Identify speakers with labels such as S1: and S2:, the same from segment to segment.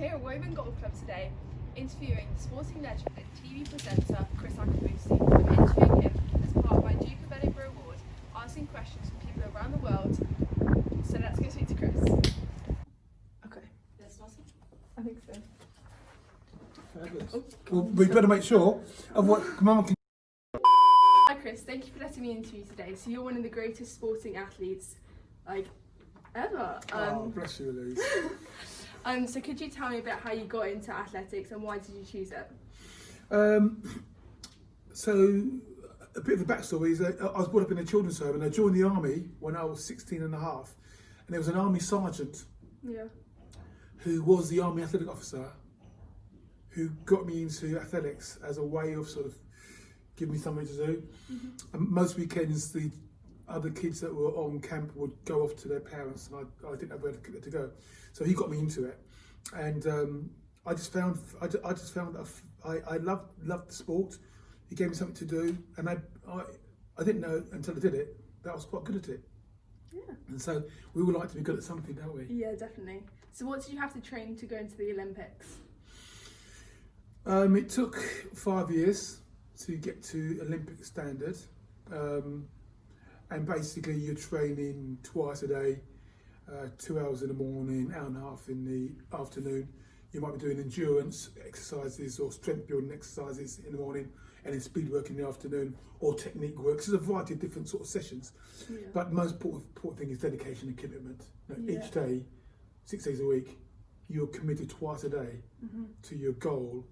S1: here at Woburn Golf Club today, interviewing sporting legend and TV presenter Chris Akabusi. I'm interviewing him as part of my Duke of Edinburgh Award, asking questions from people around the world. So let's go speak to Chris. Okay. Let's start it? I think so.
S2: Well, we better make sure of what Mum can.
S1: Hi Chris, thank you for letting me interview today. So you're one of the greatest sporting athletes, ever.
S2: Bless you, Louise.
S1: So could you tell me about how you got into athletics and why did you choose it?
S2: So a bit of the backstory is that I was brought up in a children's home and I joined the army when I was 16 and a half. And there was an army sergeant who was the army athletic officer who got me into athletics as a way of sort of giving me something to do. And most weekends the other kids that were on camp would go off to their parents and I didn't have where to go. So he got me into it. And I just found that I loved the sport. He gave me something to do and I didn't know until I did it that I was quite good at it.
S1: Yeah.
S2: And so we all like to be good at something, don't we?
S1: Yeah, definitely. So what did you have to train to go into the Olympics?
S2: It took 5 years to get to Olympic standard. And basically you're training twice a day, 2 hours in the morning, hour and a half in the afternoon. You might be doing endurance exercises or strength building exercises in the morning and then speed work in the afternoon or technique work. So there's a variety of different sort of sessions. Yeah. But the most important thing is dedication and commitment. Each day, 6 days a week, you're committed twice a day to your goal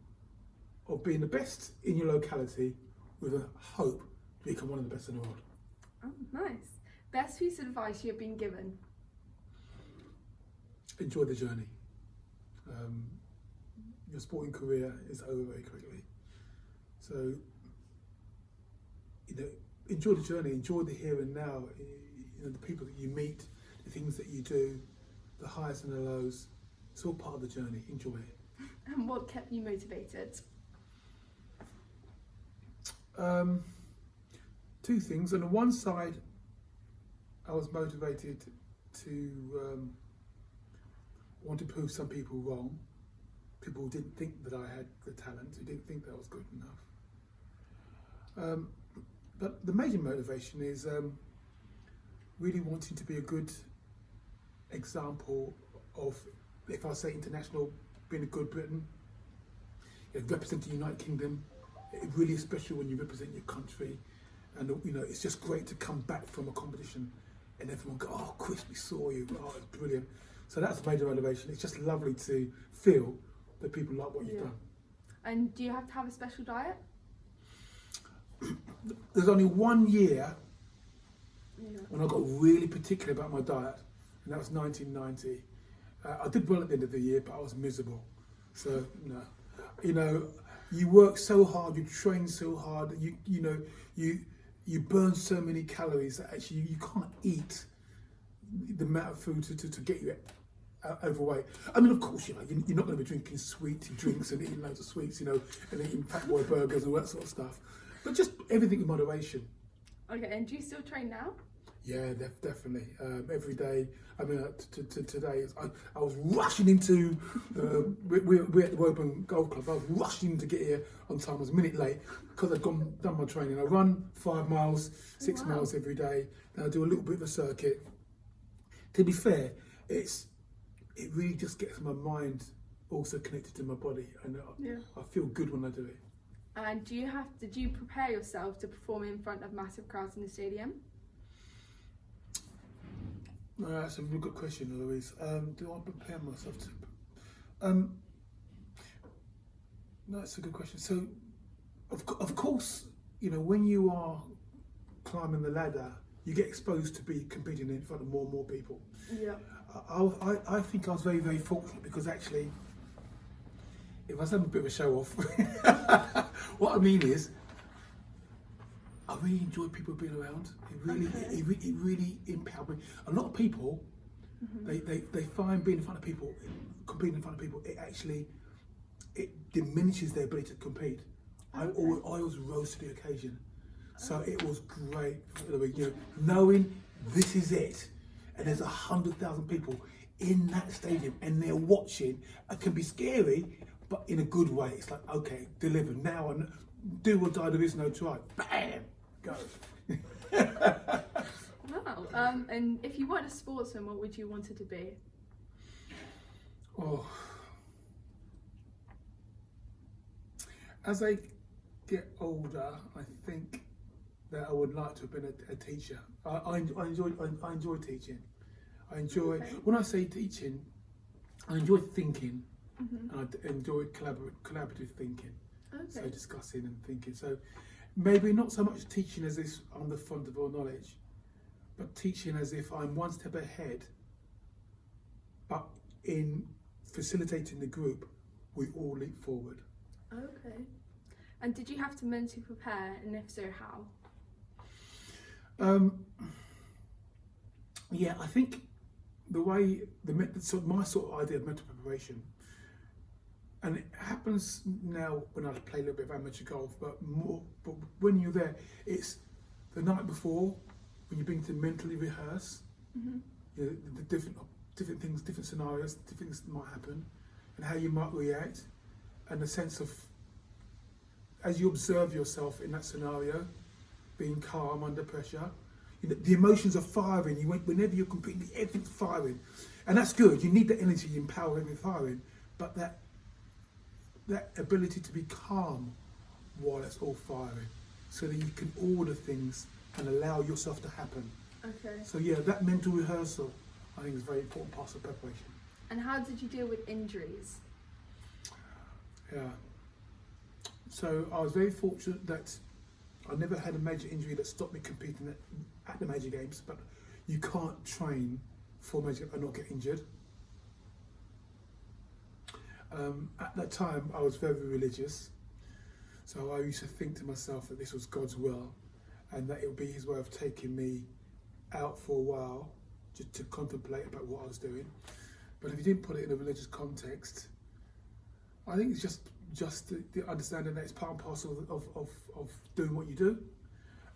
S2: of being the best in your locality with a hope to become one of the best in the world.
S1: Oh, nice. Best piece of advice you've been given?
S2: Enjoy the journey. Your sporting career is over very quickly. So, enjoy the journey, enjoy the here and now, the people that you meet, the things that you do, the highs and the lows. It's all part of the journey. Enjoy it.
S1: And what kept you motivated?
S2: Two things. On the one side, I was motivated to want to prove some people wrong. People who didn't think that I had the talent, who didn't think that I was good enough. But the major motivation is really wanting to be a good example of, if I say international, being a good Britain, representing the United Kingdom. It really is special when you represent your country. And it's just great to come back from a competition and everyone go, "Oh, Chris, we saw you. Oh, it's brilliant." So that's the major motivation. It's just lovely to feel that people like what you've done.
S1: And do you have to have a special diet?
S2: There's only 1 year when I got really particular about my diet, and that was 1990. I did well at the end of the year, but I was miserable. So you work so hard, you train so hard, you burn so many calories that actually you can't eat the amount of food to get you overweight. I mean, of course, you're not going to be drinking sweet drinks and eating loads of sweets, and eating fat boy burgers and all that sort of stuff. But just everything in moderation. Okay,
S1: and do you still train now?
S2: Yeah, definitely. Every day. I mean, today, I was rushing into, we're at the Woburn Golf Club, I was rushing to get here on time. I was a minute late because I'd done my training. I run 5 miles, 6 miles every day. Then I do a little bit of a circuit. To be fair, it really just gets my mind also connected to my body. And I feel good when I do it.
S1: And did you prepare yourself to perform in front of massive crowds in the stadium?
S2: No, that's a really good question, Louise. Do I prepare myself to? No, that's a good question. So, of course, when you are climbing the ladder, you get exposed to be competing in front of more and more people.
S1: Yeah.
S2: I think I was very, very fortunate because actually, if I was having a bit of a show off, what I mean is, I really enjoy people being around. It really empowered me. A lot of people, they find being in front of people, competing in front of people, it diminishes their ability to compete. I always rose to the occasion. So it was great, knowing this is it, and there's 100,000 people. in that stadium and they're watching. It can be scary, but in a good way. It's like, okay, deliver now and do or die. There is no try. Bam, go.
S1: Wow. And if you weren't a sportsman, what would you want it to be?
S2: Oh, as I get older, I think that I would like to have been a teacher. I enjoy teaching. I enjoy,
S1: Okay.
S2: when I say teaching, I enjoy thinking,
S1: Mm-hmm.
S2: and I enjoy collaborative thinking.
S1: Okay.
S2: So discussing and thinking. So maybe not so much teaching as if I'm the font of all knowledge, but teaching as if I'm one step ahead. But in facilitating the group, we all leap forward.
S1: Okay. And did you have to mentally prepare, and if so, how?
S2: Yeah, I think the way my sort of idea of mental preparation, and it happens now when I play a little bit of amateur golf, but when you're there, it's the night before when you're being to mentally rehearse.
S1: Mm-hmm.
S2: You know, the different things, different scenarios, different things that might happen, and how you might react, and the sense of as you observe yourself in that scenario, being calm under pressure. You know, the emotions are firing. Whenever you're competing, everything's firing, and that's good. You need that energy and power every firing, but that ability to be calm while it's all firing, so that you can order things and allow yourself to happen.
S1: Okay.
S2: So yeah, that mental rehearsal, I think, is a very important part of preparation.
S1: And how did you deal with injuries?
S2: Yeah. So I was very fortunate that I never had a major injury that stopped me competing at the major games, but you can't train for major and not get injured. At that time, I was very religious, so I used to think to myself that this was God's will, and that it would be His way of taking me out for a while, just to contemplate about what I was doing. But if you didn't put it in a religious context, I think it's just the understanding that it's part and parcel of doing what you do,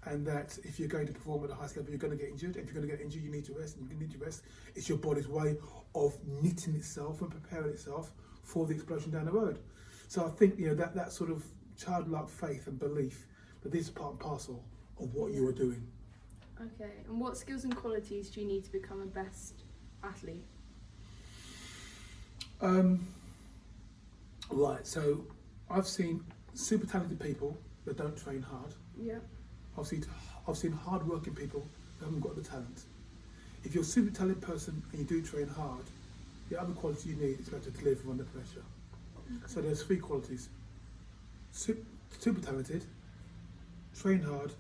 S2: and that if you're going to perform at the highest level, you're going to get injured. If you're going to get injured, you need to rest, and you need to rest. It's your body's way of knitting itself and preparing itself for the explosion down the road. So I think, you know, that sort of childlike faith and belief that this is part and parcel of what you are doing.
S1: Okay. And what skills and qualities do you need to become a best athlete?
S2: Right, so I've seen super talented people that don't train hard.
S1: Yeah.
S2: I've seen hard-working people that haven't got the talent. If you're a super talented person and you do train hard, the other quality you need is to be able to deliver under pressure.
S1: Okay.
S2: So there's three qualities: super talented, train hard,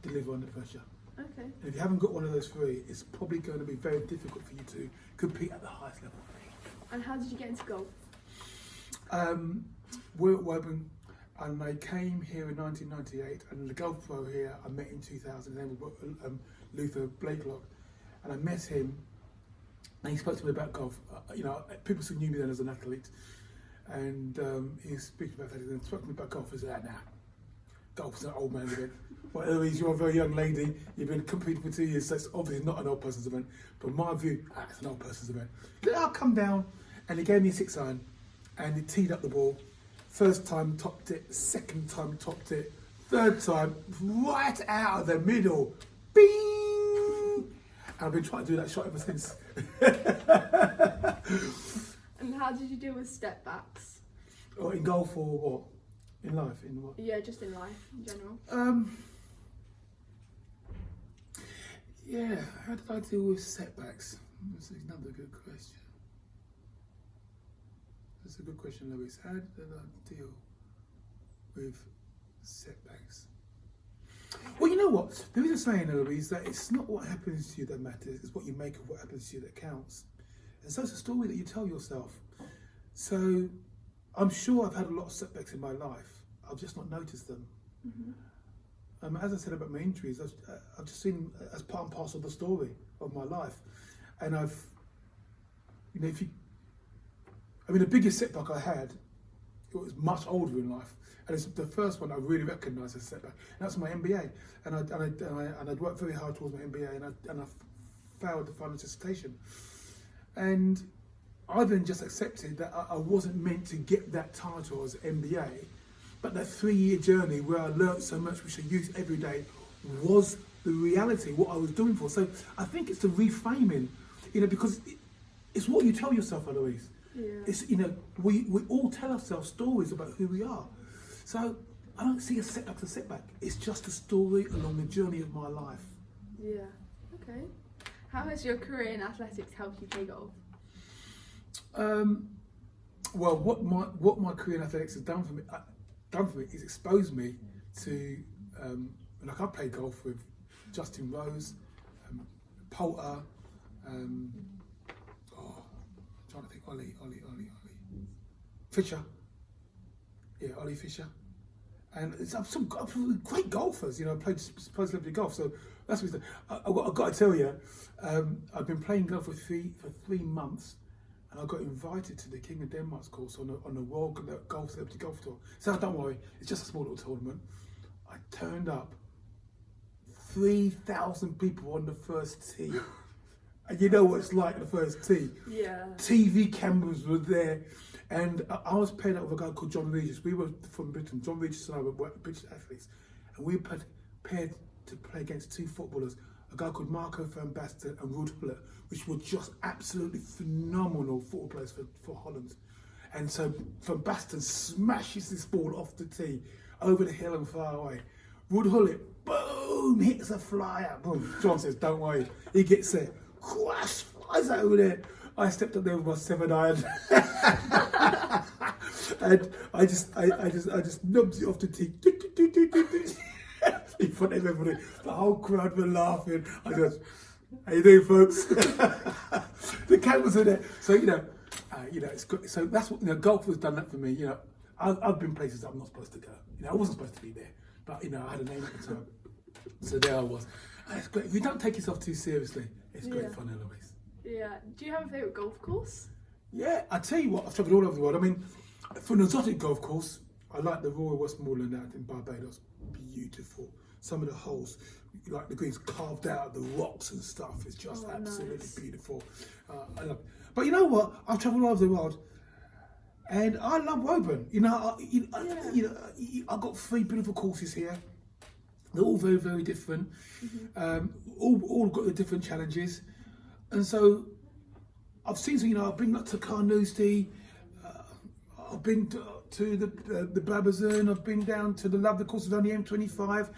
S2: deliver under pressure.
S1: Okay.
S2: And if you haven't got one of those three, it's probably going to be very difficult for you to compete at the highest level.
S1: And how did you get into golf?
S2: We're at Woburn, and I came here in 1998, and the golf pro here I met in 2000. His name was Luther Blakelock, and I met him, and he spoke to me about golf. You know, people still knew me then as an athlete, and he was speaking about that, and spoke to me about golf. I said, nah, golf's an old man's event. Well, Eloise, you're a very young lady, you've been competing for 2 years, so it's obviously not an old person's event, but in my view, it's an old person's event. Then I'll come down, and he gave me a 6-iron, and he teed up the ball. First time topped it, second time topped it, third time right out of the middle. Bing! And I've been trying to do that shot ever since.
S1: And how did you deal with step backs?
S2: Or in golf or what? In life? In what?
S1: Yeah, just in life in general.
S2: Yeah, how did I deal with setbacks? That's another good question. That's a good question, Louise. How did I deal with setbacks? Well, you know what? There is a saying, Louise, that it's not what happens to you that matters, it's what you make of what happens to you that counts. And so it's a story that you tell yourself. So I'm sure I've had a lot of setbacks in my life. I've just not noticed them.
S1: Mm-hmm.
S2: As I said about my injuries, I've just seen them as part and parcel of the story of my life. And the biggest setback I had, it was much older in life, and it's the first one I really recognised as a setback. And that's my MBA, and I'd worked very hard towards my MBA, and I failed the final dissertation. And I then just accepted that I wasn't meant to get that title as MBA, but that 3-year journey where I learnt so much, which I use every day, was the reality, what I was doing for. So I think it's the reframing, because it's what you tell yourself, Eloise.
S1: Yeah.
S2: It's, we all tell ourselves stories about who we are. So I don't see a setback as a setback. It's just a story along the journey of my life.
S1: Yeah. Okay. How has your career in athletics helped you play golf?
S2: Well, what my career in athletics has done for me is exposed me to I played golf with Justin Rose, Poulter, I'm trying to think, Ollie Fisher. Yeah, Ollie Fisher. And some great golfers, played celebrity golf. So that's what I've got to tell you. I've been playing golf for 3 months, and I got invited to the King of Denmark's course on the World Golf Celebrity Golf Tour. So don't worry, it's just a small little tournament. I turned up, 3,000 people on the first tee. And you know what it's like, the first tee.
S1: Yeah.
S2: TV cameras were there. And I was paired up with a guy called John Regis. We were from Britain. John Regis and I were British athletes. And we were paired to play against 2 footballers, a guy called Marco van Basten and Ruud Gullit, which were just absolutely phenomenal football players for Holland. And so Van Basten smashes this ball off the tee, over the hill and far away. Ruud Gullit, boom, hits a flyer. Boom. John says, don't worry. He gets there. Crash, flies over there. I stepped up there with my 7-iron. And I just nubbed it off the tee. In front of everybody. The whole crowd were laughing. I goes, how you doing, folks? The cameras are there. So, it's good. So that's what, golf has done that for me. I've been places I'm not supposed to go. I wasn't supposed to be there. But, I had a name at the time. So there I was. And it's great. If you don't take yourself too seriously, it's great fun, Eloise.
S1: Yeah. Do you have a favourite golf course?
S2: Yeah, I tell you what, I've travelled all over the world. I mean, for an exotic golf course, I like the Royal Westmoreland out in Barbados. Beautiful. Some of the holes, like the greens carved out of the rocks and stuff, it's just absolutely beautiful. I love it. But you know what? I've travelled all over the world, and I love Woburn. I've got 3 beautiful courses here. They're all very, very different. All got the different challenges. And so I've seen, I've been to Carnoustie, I've been to the Brabazon, I've been down to the lovely courses on the M25.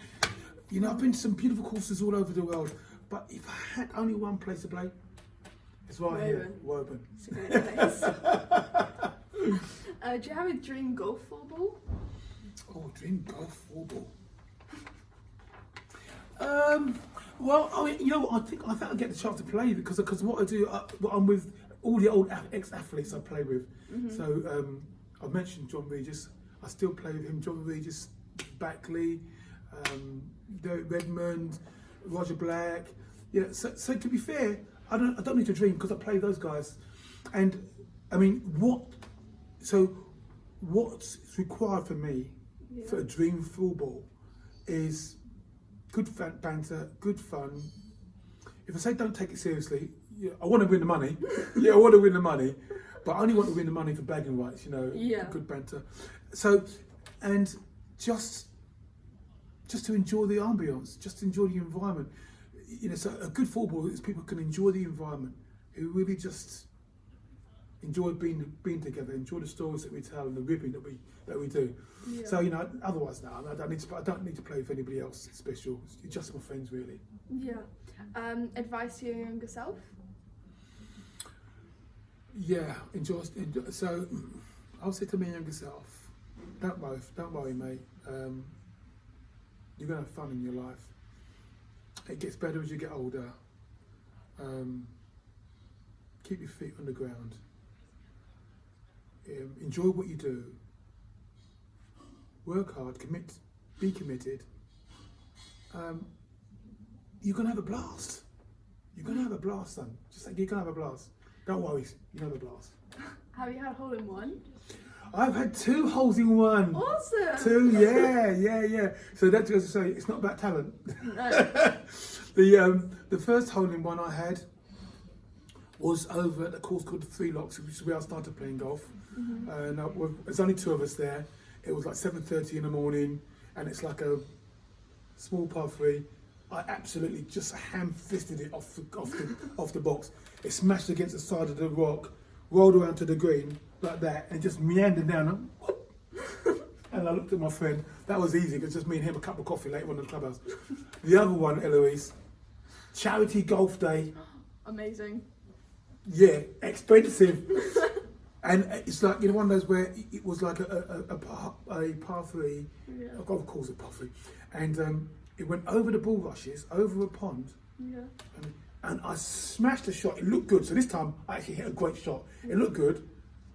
S2: I've been to some beautiful courses all over the world. But if I had only one place to play, it's right here, Woburn.
S1: It's a great place. Do you have a dream golf ball?
S2: Oh, dream golf ball. Well, I mean, I think I get the chance to play because what I do, I'm with all the old ex-athletes I play with. So I mentioned John Regis. I still play with him. John Regis, Backley, Derek Redmond, Roger Black. So to be fair, I don't need to dream because I play those guys. And I mean, what's required for me for a dream football is good banter, good fun. If I say don't take it seriously, I want to win the money. I want to win the money, but I only want to win the money for bragging rights. Good banter. So, and just to enjoy the ambience, just to enjoy the environment. So a good football is people can enjoy the environment, who really just enjoy being together, enjoy the stories that we tell and the ribbing that we do. Yeah. So otherwise, no, I don't need to play with anybody else special. It's just my friends, really.
S1: Yeah. Advice to your younger self?
S2: Yeah, enjoy. So I'll say to my younger self, don't worry, mate. You're gonna have fun in your life. It gets better as you get older. Keep your feet on the ground. Enjoy what you do. Work hard, be committed. You're gonna have a blast. You're gonna have a blast, son. Just like you're gonna have a blast. Don't worry, you're gonna have a blast.
S1: Have you had hole in one?
S2: I've had 2 holes in one.
S1: Awesome.
S2: 2, yeah. So that goes to say it's not about talent.
S1: No.
S2: The first hole in one I had was over at a course called the Three Locks, which is where I started playing golf. And there's only two of us there. It was like 7:30 in the morning, and it's like a small par three. I absolutely just ham-fisted it off the box. It smashed against the side of the rock, rolled around to the green like that, and just meandered down. And I looked at my friend. That was easy, because just me and him, a cup of coffee later on in the clubhouse. The other one, Eloise, charity golf day.
S1: Amazing.
S2: Yeah, expensive. And it's like, you know, one of those where it was like a par three.
S1: Yeah.
S2: I've got to call it par three. And it went over the bulrushes, over a pond.
S1: Yeah.
S2: And I smashed the shot. It looked good. So this time I actually hit a great shot. It looked good.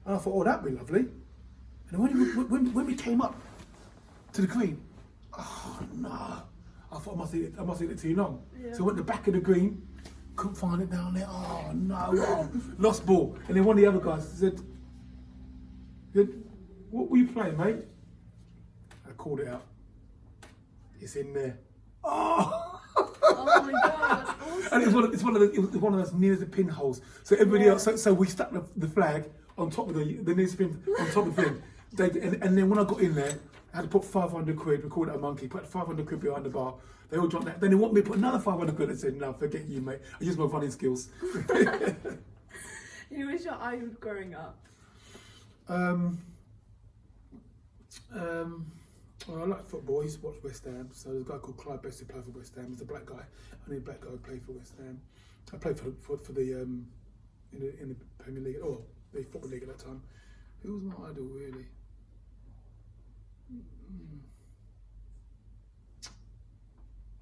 S2: And I thought, oh, that'd be lovely. And when we came up to the green, oh no. I thought I must hit it too long.
S1: Yeah.
S2: So I went to the back of the green, couldn't find it down there. Oh no, oh, lost ball. And then one of the other guys said, what were you playing, mate? I called it out. It's in there. Oh!
S1: Oh my god, that's awesome.
S2: And it was one of those near the pinholes. So everybody else, so we stuck the flag on top of the nearest pin, on top of the thing. And then when I got in there, I had to put 500 quid, we called it a monkey, put 500 quid behind the bar. They all dropped that. Then they want me to put another 500 quid. I said, no, forget you, mate. I use my running skills.
S1: Who was your idol growing up?
S2: Well, I like football. I used to watch West Ham. So there's a guy called Clive Best who played for West Ham. He's a black guy. I need a black guy who played for West Ham. I played for the in the Premier League, or the Football League at that time. Who was my idol, really?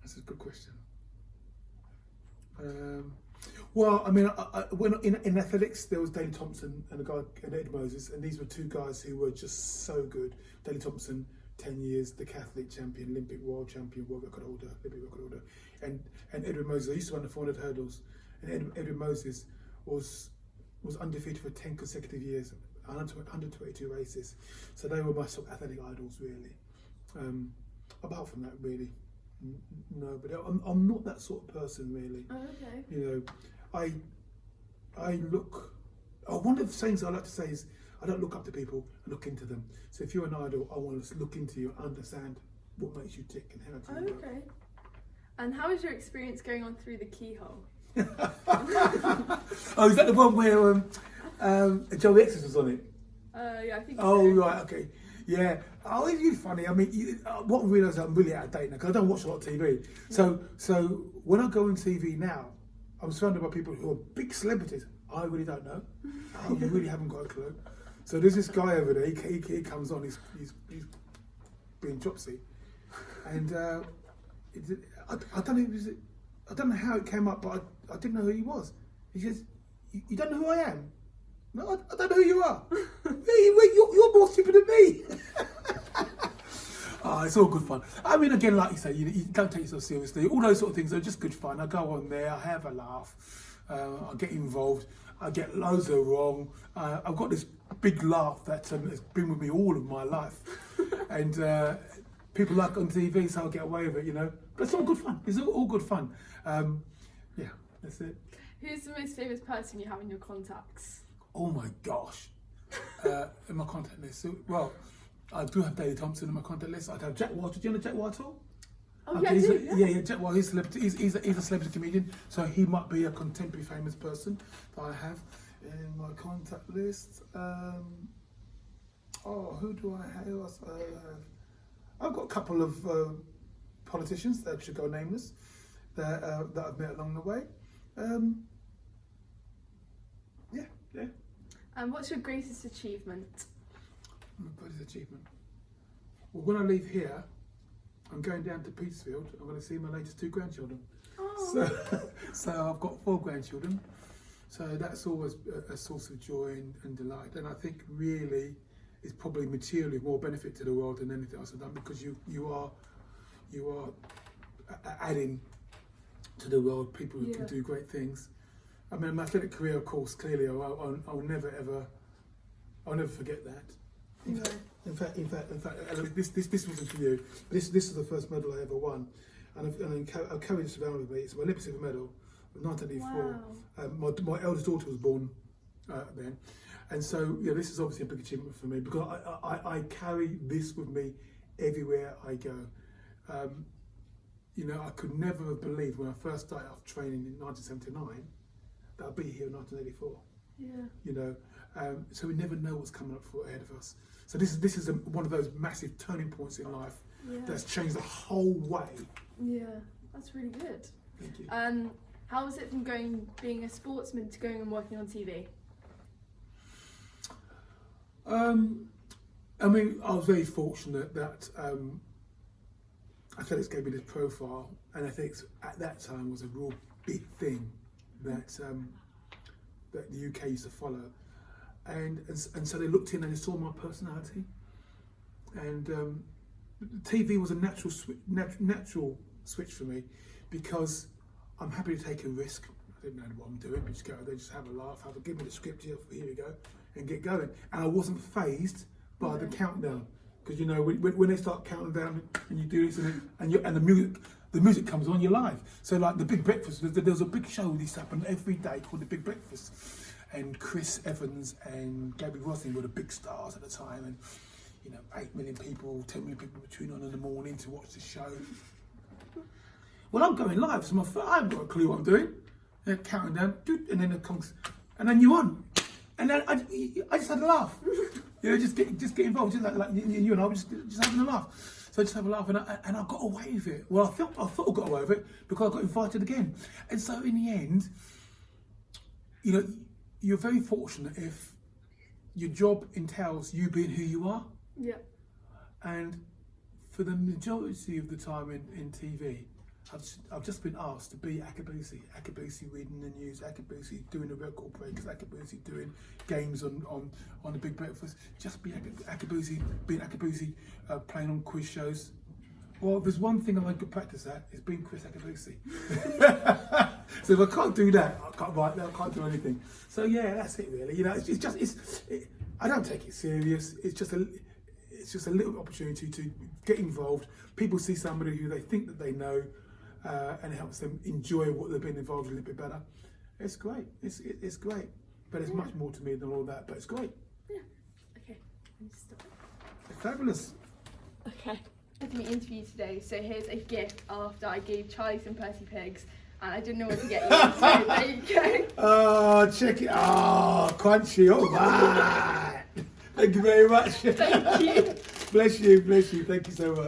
S2: That's a good question. Well, I mean, when in athletics, there was Daley Thompson and a guy and Ed Moses, and these were two guys who were just so good. Daley Thompson, 10 years, the decathlete champion, Olympic world champion, world record holder, Olympic record holder, and Edward Moses. I used to run the 400 hurdles, and Edward Moses was undefeated for 10 consecutive years, 122 races. So they were my sort of athletic idols, really. Apart from that, really. No, but I'm not that sort of person, really.
S1: Oh, okay.
S2: You know, one of the things I like to say is I don't look up to people, I look into them. So if you're an idol, I want to look into you, understand what makes you tick and how to work.
S1: Okay. And how was your experience going on through the keyhole?
S2: Oh, is that the one where Joey Exodus was on it?
S1: Yeah, I think
S2: Oh,
S1: so.
S2: right, okay. Yeah. Oh, it's really funny. I mean, what I realise I'm really out of date now, because I don't watch a lot of TV. So when I go on TV now, I'm surrounded by people who are big celebrities. I really don't know. I really haven't got a clue. So there's this guy over there. He comes on. He's being chopsy, and I don't know. I don't know how it came up, but I didn't know who he was. He says, "You don't know who I am." No, I don't know who you are. You're more stupid than me. Oh, it's all good fun. I mean, again, like you say, you don't take yourself seriously. All those sort of things are just good fun. I go on there, I have a laugh, I get involved, I get loads of wrong. I've got this big laugh that has been with me all of my life. And people like it on TV, so I'll get away with it, you know. But it's all good fun. It's all good fun. Yeah, that's it.
S1: Who's the most famous person you have in your contacts?
S2: Oh my gosh. In my contact list. So, well, I do have Daley Thompson in my contact list. I'd have Jack White. Do you know Jack White at all?
S1: Oh,
S2: Okay,
S1: yeah, I do,
S2: yeah, Jack White. He's a celebrity. He's a celebrity comedian. So he might be a contemporary famous person that I have in my contact list. Who do I have? Who else? I've got a couple of politicians that should go nameless that I've met along the way. Yeah.
S1: And what's your greatest achievement?
S2: My greatest achievement. Well, when I leave here, I'm going down to Petersfield. I'm going to see my latest 2 grandchildren.
S1: Oh.
S2: So I've got 4 grandchildren. So that's always a source of joy and delight. And I think really it's probably materially more benefit to the world than anything else I've done, because you are adding to the world people who can do great things. I mean, my athletic career, of course, clearly, I'll never forget that. In fact, this wasn't for you. This is the first medal I ever won, and I carry this around with me. It's my Olympic silver medal, 1984.
S1: Wow.
S2: My eldest daughter was born then. And so, yeah, this is obviously a big achievement for me because I carry this with me everywhere I go. You know, I could never have believed when I first started off training in 1979 that I'd be here in 1984.
S1: Yeah.
S2: You know, so we never know what's coming up ahead of us. So this is one of those massive turning points in life that's changed the whole way.
S1: Yeah, that's really good.
S2: Thank you.
S1: How was it from being a sportsman to going and working on TV?
S2: I mean, I was very fortunate that athletics gave me this profile, and athletics at that time was a real big thing that that the UK used to follow, and so they looked in and they saw my personality, and TV was a natural switch for me because I'm happy to take a risk. I didn't know what I'm doing, but just go there, just have a laugh, give me the script here we go, and get going. And I wasn't phased by the countdown, because you know when they start counting down and you do this and the music comes on, you're live. So like the Big Breakfast, there was a big show that used to happen every day called the Big Breakfast, and Chris Evans and Gabby Roslin were the big stars at the time, and you know 8 million people, 10 million people would tune on in the morning to watch the show. Well, I'm going live, so I haven't got a clue what I'm doing. They're counting down, and then and then you're on. And then I just had a laugh. You know, just get involved. Just like you and I were just having a laugh. So I just have a laugh, and I got away with it. Well, I thought I got away with it because I got invited again. And so in the end, you know, you're very fortunate if your job entails you being who you are.
S1: Yeah.
S2: And for the majority of the time in TV, I've just been asked to be Akabusi reading the news, Akabusi doing the record breaks, Akabusi doing games on the Big Breakfast, just be Akabusi, being Akabusi, playing on quiz shows. Well, there's one thing I could practice at, is being Chris Akabusi. So if I can't do that, I can't do anything. So yeah, that's it really. You know, I don't take it serious. It's just a little opportunity to get involved. People see somebody who they think that they know, and it helps them enjoy what they've been involved in a little bit better. It's great. It's great. But there's much more to me than all that. But it's great.
S1: Yeah. Okay. Stop.
S2: It's fabulous.
S1: Okay. I'm going to interview you today. So here's a gift after I gave Charlie some Percy Pigs, and I didn't know what to get you. So there you go.
S2: Oh, check it. Oh, crunchy. All right. Thank you very much.
S1: Thank you.
S2: Bless you. Thank you so much.